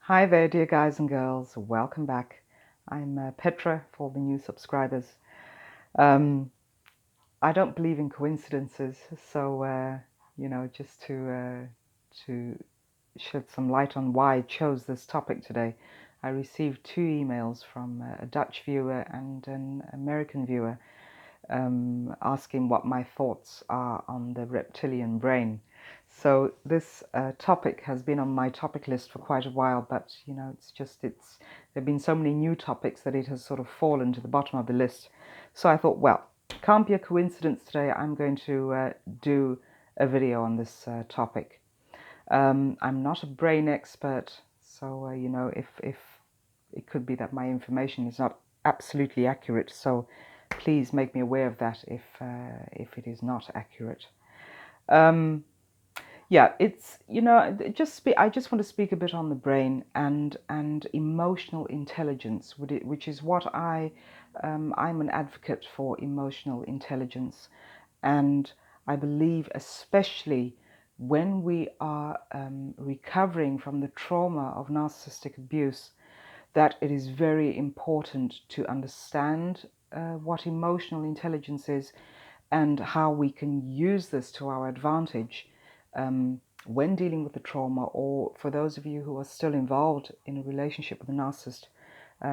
Hi there, dear guys and girls. Welcome back. I'm Petra for the new subscribers. Um, I don't believe in coincidences, so just to shed some light on why I chose this topic today, I received two emails from a Dutch viewer and an American viewer asking what my thoughts are on the reptilian brain. So this topic has been on my topic list for quite a while, but there've been so many new topics that it has sort of fallen to the bottom of the list. So I thought, well, can't be a coincidence today. I'm going to do a video on this topic. I'm not a brain expert, so if it could be that my information is not absolutely accurate. So please make me aware of that if it is not accurate. Yeah, it's I just want to speak a bit on the brain and emotional intelligence, which is what I'm an advocate for emotional intelligence, and I believe especially when we are recovering from the trauma of narcissistic abuse, that it is very important to understand what emotional intelligence is and how we can use this to our advantage when dealing with the trauma, or for those of you who are still involved in a relationship with a narcissist,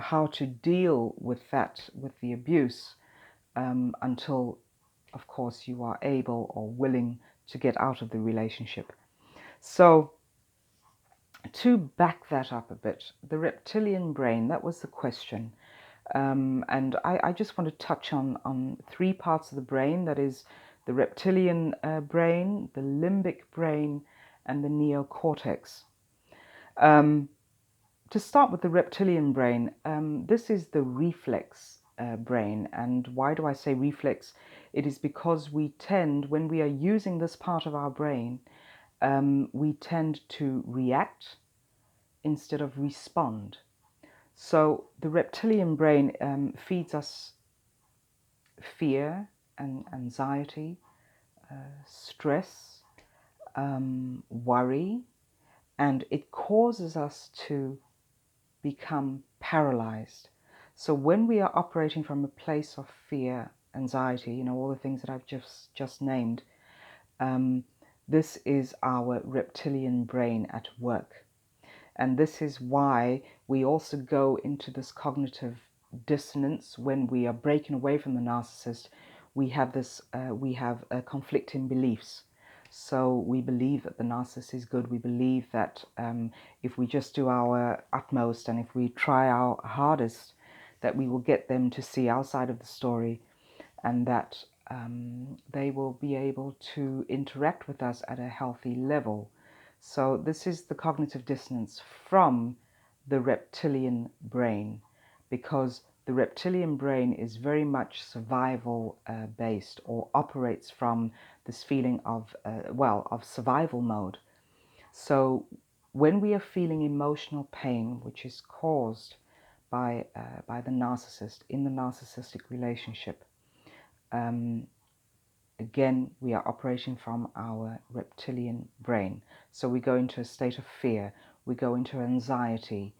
how to deal with that, with the abuse, until, of course, you are able or willing to get out of the relationship. So, to back that up a bit, the reptilian brain, that was the question. And I just want to touch on three parts of the brain, that is the reptilian brain, the limbic brain, and the neocortex. To start with the reptilian brain, this is the reflex brain. And why do I say reflex? It is because we tend, when we are using this part of our brain, we tend to react instead of respond. So the reptilian brain feeds us fear and anxiety, stress, worry, and it causes us to become paralyzed. So when we are operating from a place of fear, anxiety, all the things that I've just named, this is our reptilian brain at work. And this is why we also go into this cognitive dissonance when we are breaking away from the narcissist. We have conflicting beliefs. So we believe that the narcissist is good. We believe that if we just do our utmost and if we try our hardest, that we will get them to see our side of the story, and that they will be able to interact with us at a healthy level. So this is the cognitive dissonance from the reptilian brain, because the reptilian brain is very much survival based, or operates from this feeling of survival mode. So when we are feeling emotional pain, which is caused by the narcissist in the narcissistic relationship, again, we are operating from our reptilian brain. So we go into a state of fear, we go into anxiety.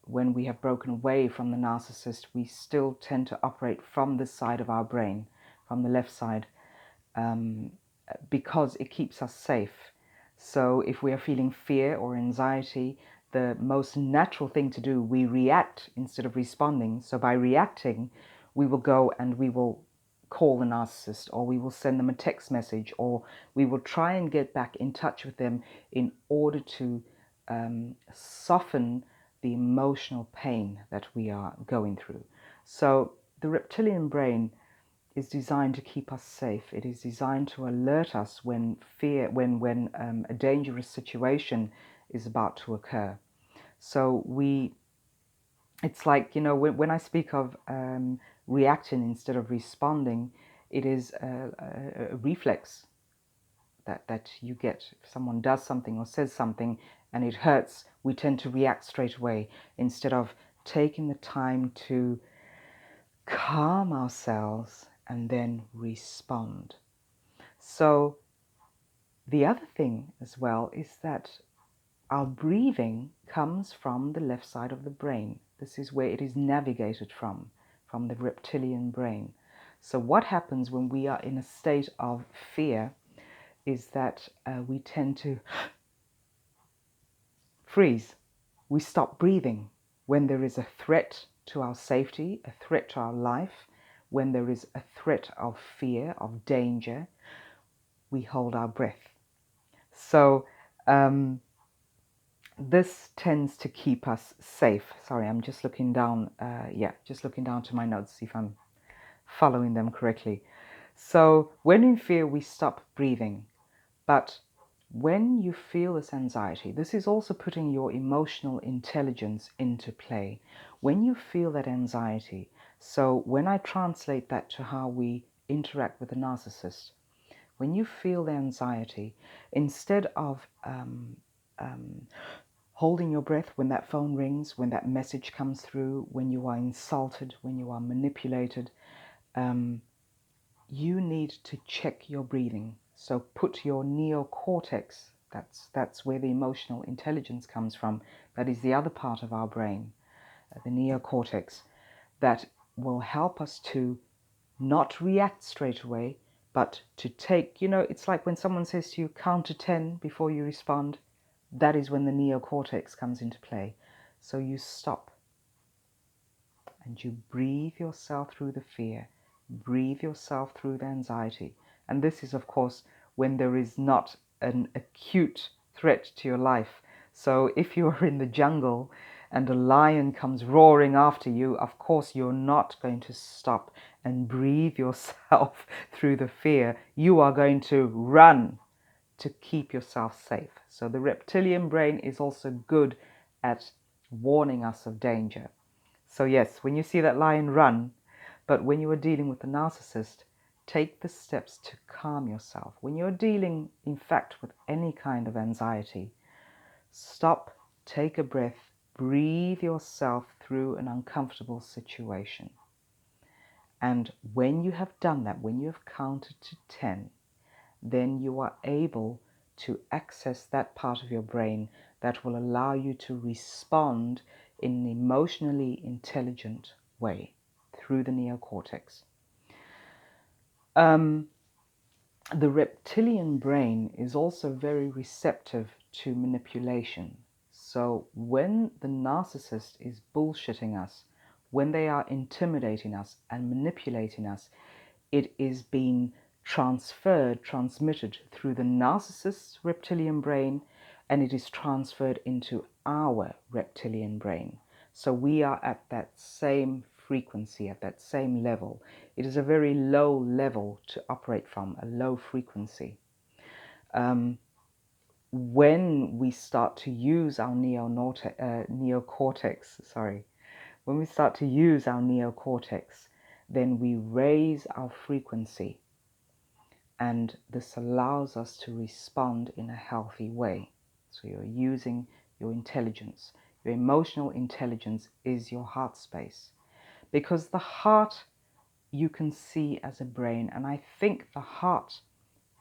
When we have broken away from the narcissist, we still tend to operate from this side of our brain, from the left side, because it keeps us safe. So if we are feeling fear or anxiety, the most natural thing to do, we react instead of responding. So by reacting, we will go and we will call the narcissist, or we will send them a text message, or we will try and get back in touch with them in order to soften the emotional pain that we are going through. So the reptilian brain is designed to keep us safe. It is designed to alert us when a dangerous situation is about to occur. So it's like, when I speak of reacting instead of responding, it is a reflex that you get. If someone does something or says something and it hurts, we tend to react straight away instead of taking the time to calm ourselves and then respond. So the other thing as well is that our breathing comes from the left side of the brain. This is where it is navigated from the reptilian brain. So what happens when we are in a state of fear is that we tend to freeze. We stop breathing. When there is a threat to our safety, a threat to our life, when there is a threat of fear, of danger, we hold our breath. So this tends to keep us safe. Sorry, I'm just looking down. Just looking down to my notes, see if I'm following them correctly. So when in fear, we stop breathing. But when you feel this anxiety, this is also putting your emotional intelligence into play. When you feel that anxiety, so when I translate that to how we interact with the narcissist, when you feel the anxiety, instead of holding your breath when that phone rings, when that message comes through, when you are insulted, when you are manipulated, you need to check your breathing. So put your neocortex, that's where the emotional intelligence comes from. That is the other part of our brain, the neocortex, that will help us to not react straight away, but to take, it's like when someone says to you, count to 10 before you respond. That is when the neocortex comes into play. So you stop and you breathe yourself through the fear, breathe yourself through the anxiety. And this is, of course, when there is not an acute threat to your life. So if you are in the jungle and a lion comes roaring after you, of course, you're not going to stop and breathe yourself through the fear. You are going to run to keep yourself safe. So the reptilian brain is also good at warning us of danger. So yes, when you see that lion, run. But when you are dealing with the narcissist, take the steps to calm yourself. When you're dealing, in fact, with any kind of anxiety, stop, take a breath, breathe yourself through an uncomfortable situation. And when you have done that, when you have counted to 10, then you are able to access that part of your brain that will allow you to respond in an emotionally intelligent way through the neocortex. The reptilian brain is also very receptive to manipulation. So when the narcissist is bullshitting us, when they are intimidating us and manipulating us, it is being transmitted through the narcissist's reptilian brain, and it is transferred into our reptilian brain. So we are at that same frequency, at that same level. It is a very low level to operate from, a low frequency. When we start to use our neocortex, when we start to use our neocortex, then we raise our frequency, and this allows us to respond in a healthy way. So you're using your intelligence. Your emotional intelligence is your heart space, because the heart you can see as a brain, and I think the heart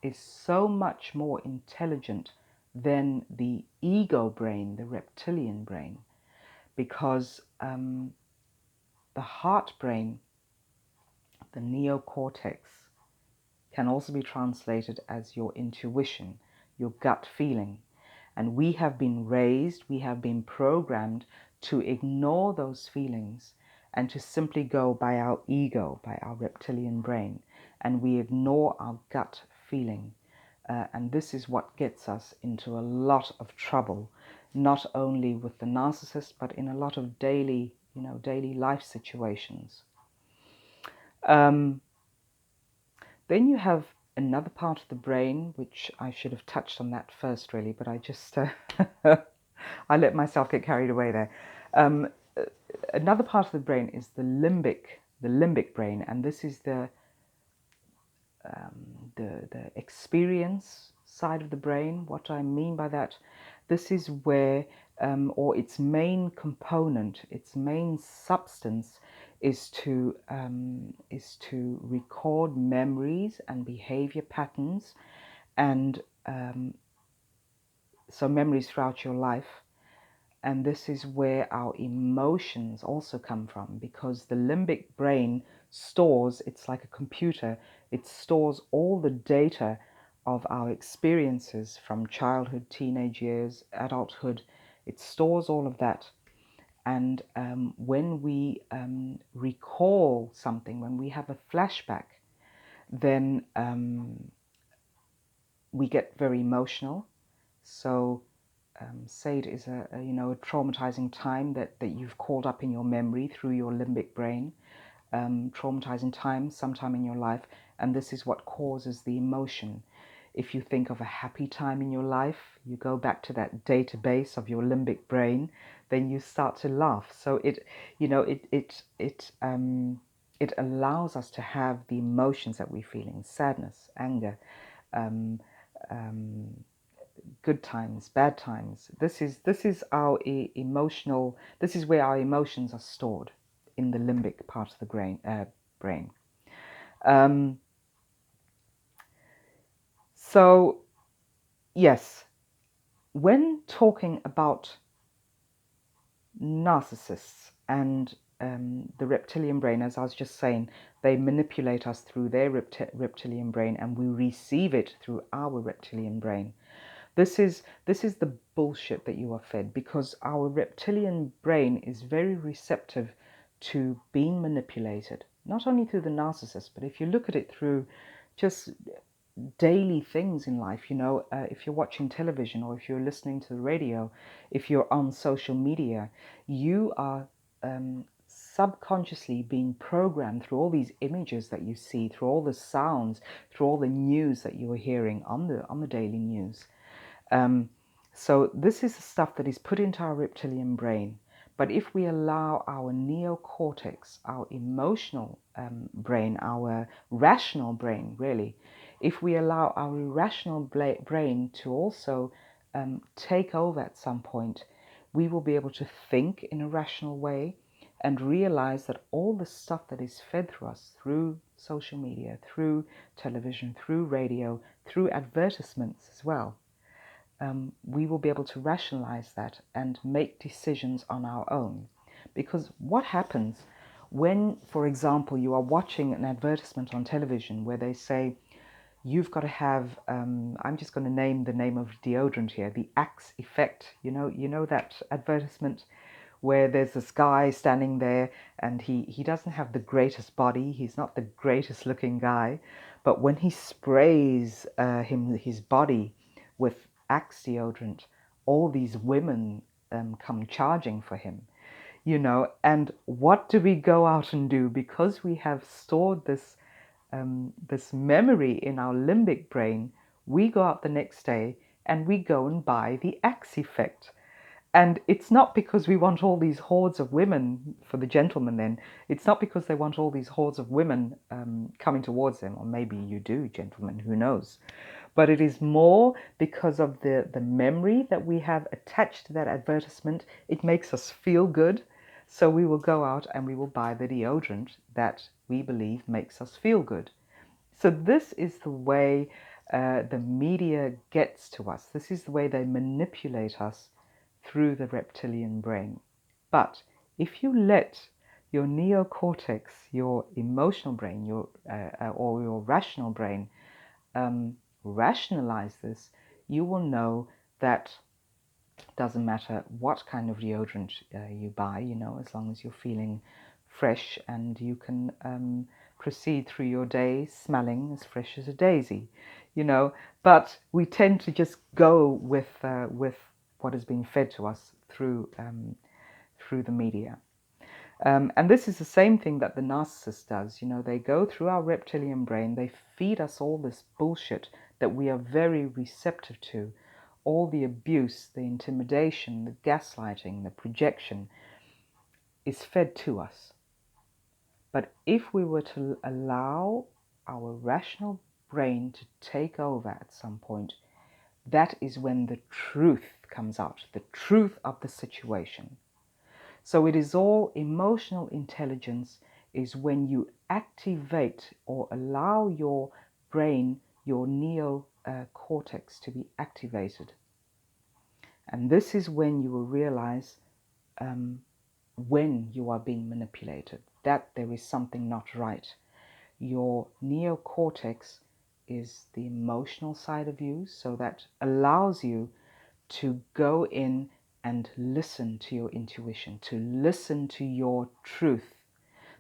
is so much more intelligent than the ego brain, the reptilian brain, because the heart brain, the neocortex, can also be translated as your intuition, your gut feeling. And we have been raised, we have been programmed to ignore those feelings and to simply go by our ego, by our reptilian brain. And we ignore our gut feeling. And this is what gets us into a lot of trouble, not only with the narcissist, but in a lot of daily life situations. Then you have another part of the brain, which I should have touched on that first, really, but I just I let myself get carried away there. Another part of the brain is the limbic brain, and this is the experience side of the brain. What do I mean by that? This is where, or its main component, its main substance is to record memories and behavior patterns, and so memories throughout your life. And this is where our emotions also come from, because the limbic brain stores, it's like a computer, it stores all the data of our experiences from childhood, teenage years, adulthood. It stores all of that. And when we recall something, when we have a flashback, then we get very emotional. So say it is a traumatizing time that you've called up in your memory through your limbic brain, traumatizing time sometime in your life, and this is what causes the emotion. If you think of a happy time in your life, you go back to that database of your limbic brain, then you start to laugh. So it allows us to have the emotions that we're feeling: sadness, anger, um, um, good times, bad times. This is our emotional. This is where our emotions are stored, in the limbic part of the brain. Um, so yes, when talking about narcissists and the reptilian brain, as I was just saying, they manipulate us through their reptilian brain, and we receive it through our reptilian brain. This is the bullshit that you are fed, because our reptilian brain is very receptive to being manipulated, not only through the narcissist, but if you look at it through just daily things in life, if you're watching television, or if you're listening to the radio, if you're on social media, you are subconsciously being programmed through all these images that you see, through all the sounds, through all the news that you are hearing on the daily news. So this is the stuff that is put into our reptilian brain. But if we allow our neocortex, our emotional brain, our rational brain, really, if we allow our irrational brain to also take over at some point, we will be able to think in a rational way and realize that all the stuff that is fed through us, through social media, through television, through radio, through advertisements as well, we will be able to rationalize that and make decisions on our own. Because what happens when, for example, you are watching an advertisement on television where they say, you've got to have, I'm just going to name the name of deodorant here, the Axe effect. You know that advertisement where there's this guy standing there, and he doesn't have the greatest body, he's not the greatest looking guy, but when he sprays his body with Axe deodorant, all these women come charging for him. And what do we go out and do? Because we have stored this memory in our limbic brain, we go out the next day and we go and buy the Axe effect. And it's not because we want all these hordes of women, for the gentlemen then, it's not because they want all these hordes of women coming towards them, or maybe you do, gentlemen, who knows. But it is more because of the memory that we have attached to that advertisement. It makes us feel good. So we will go out and we will buy the deodorant that we believe makes us feel good. So this is the way the media gets to us. This is the way they manipulate us through the reptilian brain. But if you let your neocortex, your emotional brain, or your rational brain, rationalize this, you will know that doesn't matter what kind of deodorant you buy, as long as you're feeling fresh and you can proceed through your day smelling as fresh as a daisy, But we tend to just go with what is being fed to us through the media. And this is the same thing that the narcissist does. They go through our reptilian brain, they feed us all this bullshit that we are very receptive to. All the abuse, the intimidation, the gaslighting, the projection is fed to us. But if we were to allow our rational brain to take over at some point, that is when the truth comes out, the truth of the situation. So it is all emotional intelligence is when you activate or allow your brain, your neocortex to be activated. And this is when you will realize when you are being manipulated, that there is something not right. Your neocortex is the emotional side of you, so that allows you to go in and listen to your intuition, to listen to your truth,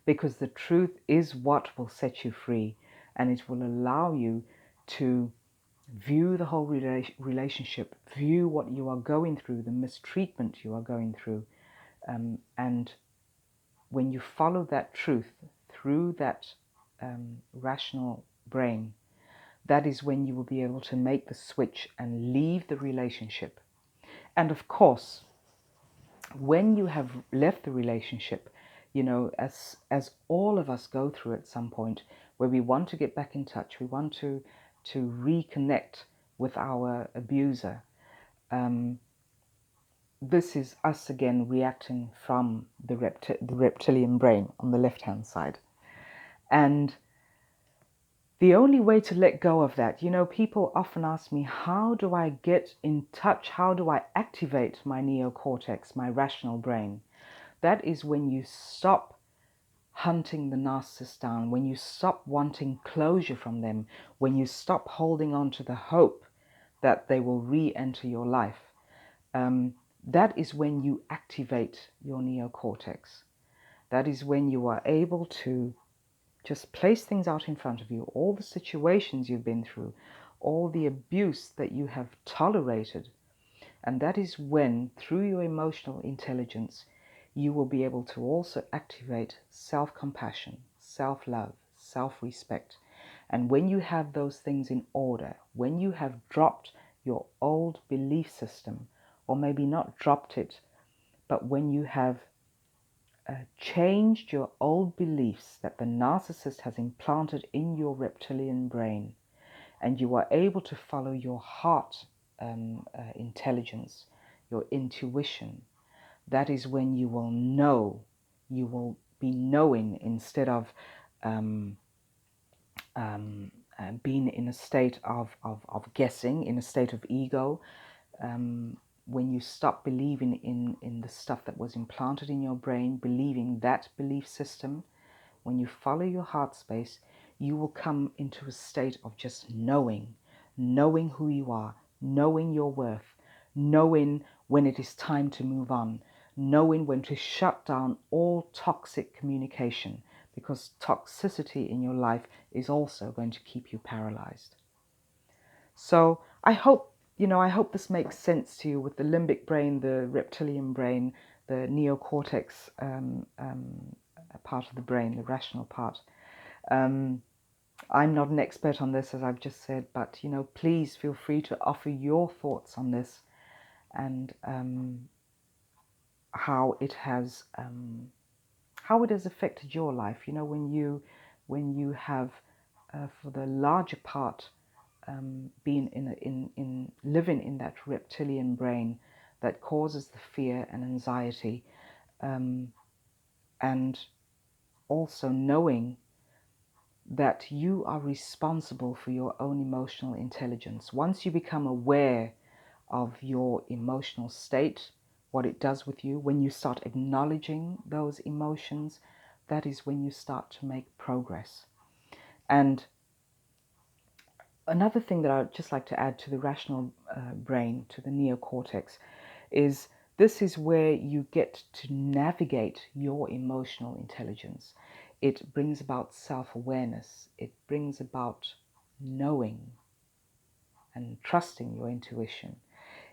because the truth is what will set you free, and it will allow you to view the whole relationship, view what you are going through, the mistreatment you are going through, and when you follow that truth through that rational brain, that is when you will be able to make the switch and leave the relationship. And of course, when you have left the relationship, you know, as all of us go through at some point, where we want to get back in touch, we want to reconnect with our abuser. This is us again reacting from the reptilian brain on the left-hand side. And the only way to let go of that, you know, people often ask me, how do I get in touch? How do I activate my neocortex, my rational brain? That is when you stop hunting the narcissist down, when you stop wanting closure from them, when you stop holding on to the hope that they will re-enter your life. That is when you activate your neocortex. That is when you are able to just place things out in front of you, all the situations you've been through, all the abuse that you have tolerated. And that is when, through your emotional intelligence, you will be able to also activate self-compassion, self-love, self-respect. And when you have those things in order, when you have dropped your old belief system, or maybe not dropped it, but when you have changed your old beliefs that the narcissist has implanted in your reptilian brain, and you are able to follow your heart intelligence, your intuition, that is when you will know, you will be knowing instead of being in a state of guessing, in a state of ego. When you stop believing in the stuff that was implanted in your brain, believing that belief system, when you follow your heart space, you will come into a state of just knowing who you are, knowing your worth, knowing when it is time to move on, knowing when to shut down all toxic communication, because toxicity in your life is also going to keep you paralyzed. So I hope, I hope this makes sense to you with the limbic brain, the reptilian brain, the neocortex part of the brain, the rational part. I'm not an expert on this, as I've just said, but, please feel free to offer your thoughts on this and how it has affected your life. When you have, for the larger part, being in living in that reptilian brain that causes the fear and anxiety, and also knowing that you are responsible for your own emotional intelligence. Once you become aware of your emotional state, what it does with you, when you start acknowledging those emotions, that is when you start to make progress. And another thing that I would just like to add to the rational brain, to the neocortex, is this is where you get to navigate your emotional intelligence. It brings about self-awareness. It brings about knowing and trusting your intuition.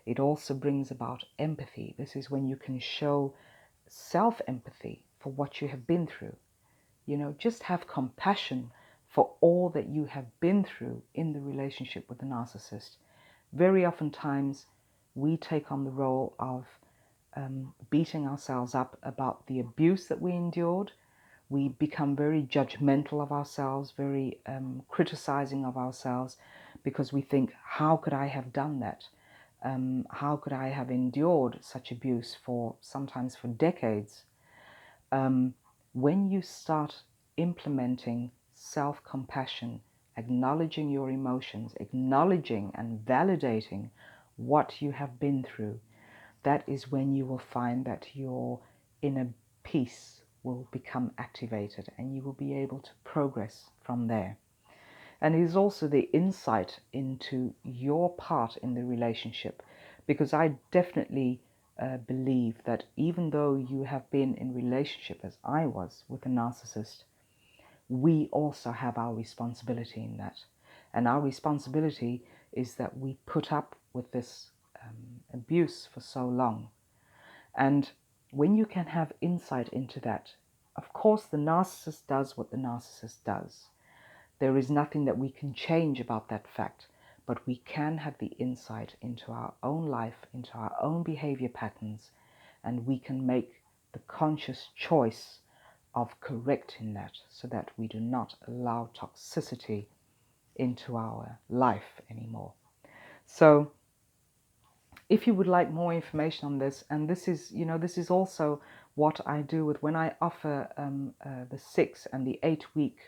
It also brings about empathy. This is when you can show self-empathy for what you have been through. Just have compassion for all that you have been through in the relationship with the narcissist. Very oftentimes, we take on the role of beating ourselves up about the abuse that we endured. We become very judgmental of ourselves, very criticizing of ourselves, because we think, how could I have done that? How could I have endured such abuse sometimes for decades? When you start implementing self-compassion, acknowledging your emotions, acknowledging and validating what you have been through, that is when you will find that your inner peace will become activated and you will be able to progress from there. And it is also the insight into your part in the relationship, because I definitely believe that even though you have been in relationship, as I was, with a narcissist, we also have our responsibility in that. And our responsibility is that we put up with this abuse for so long. And when you can have insight into that, of course the narcissist does what the narcissist does. There is nothing that we can change about that fact, but we can have the insight into our own life, into our own behavior patterns, and we can make the conscious choice of correcting that so that we do not allow toxicity into our life anymore. So if you would like more information on this, and this is, this is also what I do with when I offer the 6 and the 8-week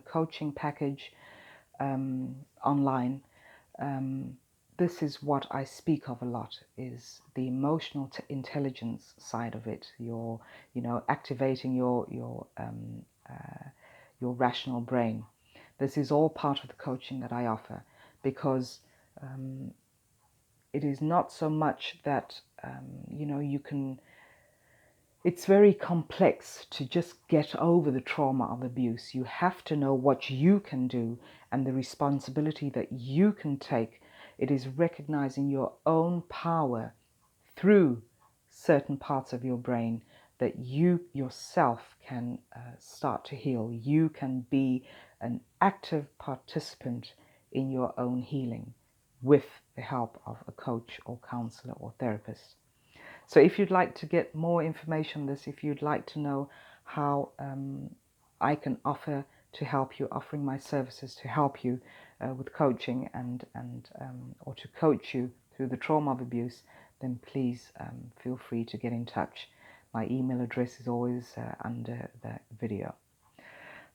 coaching package online. This is what I speak of a lot, is the emotional intelligence side of it. Your, activating your rational brain. This is all part of the coaching that I offer, because it is not so much that you can. It's very complex to just get over the trauma of abuse. You have to know what you can do and the responsibility that you can take. It is recognizing your own power through certain parts of your brain that you yourself can start to heal. You can be an active participant in your own healing with the help of a coach or counselor or therapist. So if you'd like to get more information on this, if you'd like to know how I can offer to help you, offering my services to help you with coaching and or to coach you through the trauma of abuse, then please feel free to get in touch. My email address is always under the video.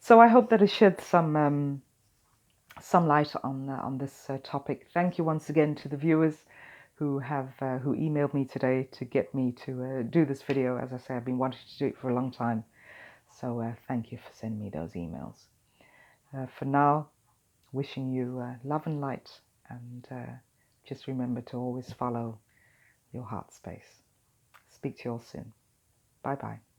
So I hope that has shed some light on this topic. Thank you once again to the viewers who emailed me today to get me to do this video. As I say, I've been wanting to do it for a long time. So thank you for sending me those emails. For now, wishing you love and light, and just remember to always follow your heart space. Speak to you all soon. Bye bye.